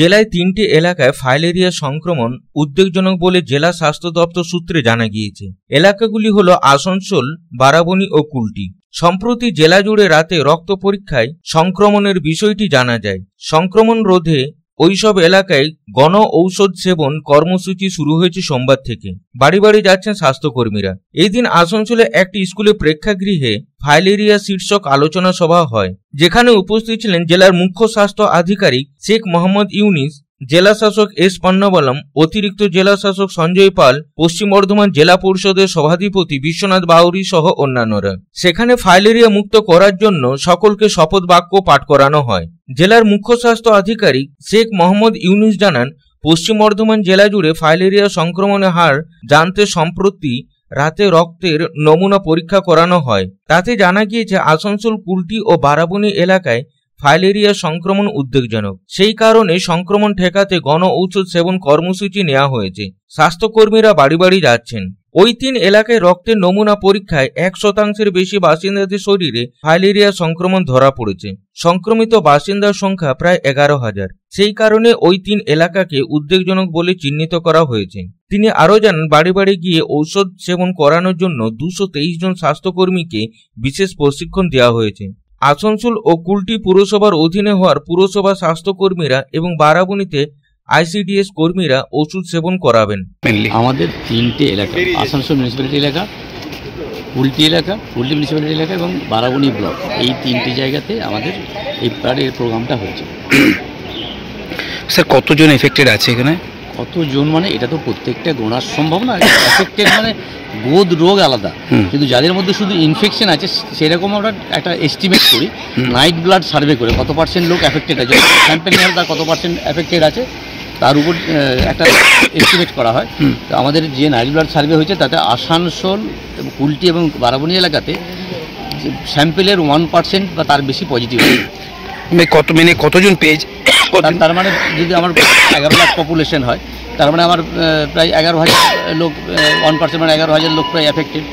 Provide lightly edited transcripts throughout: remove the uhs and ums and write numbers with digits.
জেলায় 3টি এলাকায় ফাইলেরিয়া সংক্রমণ উদ্বেগজনক বলে জেলা স্বাস্থ্য দপ্তর সূত্রে জানা গিয়েছে। এলাকাগুলি হল আসানসোল, বারাবণী ও কুলটি। সম্প্রতি জেলা জুড়ে রাতে রক্ত পরীক্ষায় সংক্রমণের বিষয়টি জানা যায়। সংক্রমণ রোধে ওইসব এলাকায় গণ ঔষধ সেবন কর্মসূচি শুরু হয়েছে সোমবার থেকে। বাড়ি বাড়ি যাচ্ছেন স্বাস্থ্যকর্মীরা। এই দিন আসানসোলে একটি স্কুলে প্রেক্ষাগৃহে ফাইলেরিয়া শীর্ষক আলোচনা সভা হয়, যেখানে উপস্থিত ছিলেন জেলার মুখ্য স্বাস্থ্য আধিকারিক শেখ মোহাম্মদ ইউনিস, জেলা শাসক এস পান্নাবালাম, অতিরিক্ত জেলা শাসক সঞ্জয় পাল, পশ্চিম বর্ধমান জেলা পরিষদের সভাধিপতি বিশ্বনাথ বাউরি সহ অন্যান্যরা। সেখানে ফাইলেরিয়া মুক্ত করার জন্য সকলকে শপথ বাক্য পাঠ করানো হয়। জেলার মুখ্য স্বাস্থ্য আধিকারিক শেখ মোহাম্মদ ইউনুস জানান, পশ্চিম বর্ধমান জেলা জুড়ে ফাইলেরিয়া সংক্রমণের হার জানতে সম্প্রতি রাতে রক্তের নমুনা পরীক্ষা করানো হয়। তাতে জানা গিয়েছে আসানসোল, কুলটি ও বারাবণী এলাকায় ফাইলেরিয়া সংক্রমণ উদ্বেগজনক। সেই কারণে সংক্রমণ ঠেকাতে গণ ঔষধ সেবন কর্মসূচি নেওয়া হয়েছে। স্বাস্থ্যকর্মীরা বাড়ি বাড়ি যাচ্ছেন। ওই 3 এলাকায় রক্তের নমুনা পরীক্ষায় 1% বেশি বাসিন্দাদের শরীরে ফাইলেরিয়া সংক্রমণ ধরা পড়েছে। সংক্রমিত বাসিন্দার সংখ্যা প্রায় 11,000। সেই কারণে ওই 3 এলাকাকে উদ্বেগজনক বলে চিহ্নিত করা হয়েছে। তিনি আরও জানান, বাড়ি বাড়ি গিয়ে ঔষধ সেবন করানোর জন্য 223 জন স্বাস্থ্যকর্মীকে বিশেষ প্রশিক্ষণ দেওয়া হয়েছে। আসানসোল ও কুলটি পুরসভার অধীনে হওয়ার পুরসভা স্বাস্থ্যকর্মীরা এবং বারাবণীতে আইসিডিএস কর্মীরা ওষুধ সেবন করাবেন। আমাদের 3টে এলাকা, আসানসোল মিউনিসিপ্যালিটি এলাকা, কুলটি এলাকা, কুলটি মিউনিসিপ্যালিটি এলাকা এবং বারাবণী ব্লক, এই 3টি জায়গাতে আমাদের এই প্রোগ্রামটা হয়েছে। স্যার, কতজন এফেক্টেড আছে এখানে? কতজন মানে এটা তো প্রত্যেকটা গোনার সম্ভব না। এফেক্টেড মানে গোদ রোগ আলাদা, কিন্তু যাদের মধ্যে শুধু ইনফেকশন আছে সেরকম আমরা একটা এস্টিমেট করি নাইট ব্লাড সার্ভে করে কত % লোক এফেক্টেড আছে, স্যাম্পেল নেওয়ার তার কত % এফেক্টেড আছে তার উপর একটা এস্টিমেট করা হয়। তো আমাদের যে নাইট ব্লাড সার্ভে হয়েছে তাতে আসানসোল, কুলটি এবং বারাবণী এলাকাতে স্যাম্পেলের 1% বা তার বেশি পজিটিভ। কতজন পেয়েছে? তার মানে যদি আমার 11 লাখ পপুলেশন হয়, তার মানে আমার প্রায় 11,000 লোক, 1% মানে 11,000 লোক প্রায় এফেক্টেড,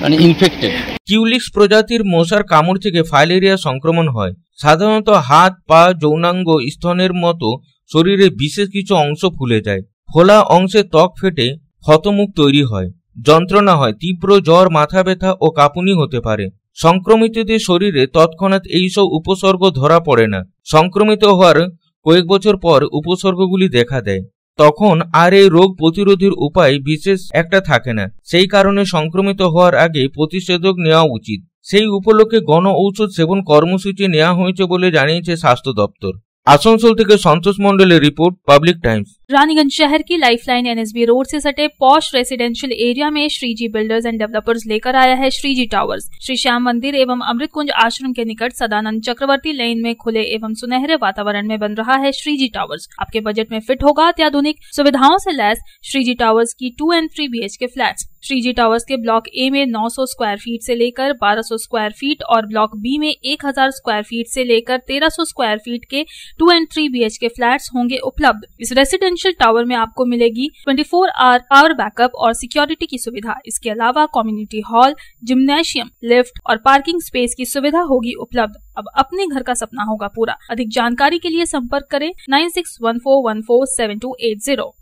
মানে ইনফেক্টেড। কিউলিক্স প্রজাতির মশার কামড় থেকে ফাইলেরিয়া সংক্রমণ হয়। সাধারণত হাত, পা, যৌনাঙ্গ, স্তনের মতো শরীরের বিশেষ কিছু অংশ ফুলে যায়। ফোলা অংশে ত্বক ফেটে ক্ষতমুখ তৈরি হয়, যন্ত্রণা হয়, তীব্র জ্বর, মাথা ব্যথা ও কাঁপুনি হতে পারে। সংক্রমিতদের শরীরে তৎক্ষণাৎ এইসব উপসর্গ ধরা পড়ে না। সংক্রমিত হওয়ার কয়েক বছর পর উপসর্গগুলি দেখা দেয়। তখন আর এই রোগ প্রতিরোধের উপায় বিশেষ একটা থাকে না। সেই কারণে সংক্রমিত হওয়ার আগে প্রতিষেধক নেওয়া উচিত। সেই উপলক্ষে গণ ঔষধ সেবন কর্মসূচি নেওয়া হয়েছে বলে জানিয়েছে স্বাস্থ্য দপ্তর। आसनसोल থেকে संतोष मंडल रिपोर्ट, पब्लिक टाइम्स। रानीगंज शहर की लाइफलाइन एनएसबी रोड से सटे पॉश रेसिडेंशियल एरिया में श्रीजी बिल्डर्स एंड डेवलपर्स लेकर आया है श्रीजी टावर्स। श्री श्याम मंदिर एवं अमृत कुंज आश्रम के निकट सदानंद चक्रवर्ती लेन में खुले एवं सुनहरे वातावरण में बन रहा है श्रीजी टावर्स। आपके बजट में फिट होगा अत्याधुनिक सुविधाओं से लैस श्रीजी टावर्स की 2 and 3 BHK flats. Shreeji towers के ब्लॉक ए में 900 स्क्वायर फीट से लेकर 1200 स्क्वायर फीट और ब्लॉक बी में 1000 स्क्वायर फीट से लेकर 1300 स्क्वायर फीट के 2 and 3 BHK फ्लैट्स होंगे उपलब्ध। इस रेसिडेंशियल टावर में आपको मिलेगी 24 आवर पावर बैकअप और सिक्योरिटी की सुविधा। इसके अलावा कम्युनिटी हॉल, जिम्नेशियम, लिफ्ट और पार्किंग स्पेस की सुविधा होगी उपलब्ध। अब अपने घर का सपना होगा पूरा। अधिक जानकारी के लिए संपर्क करें 9614147280।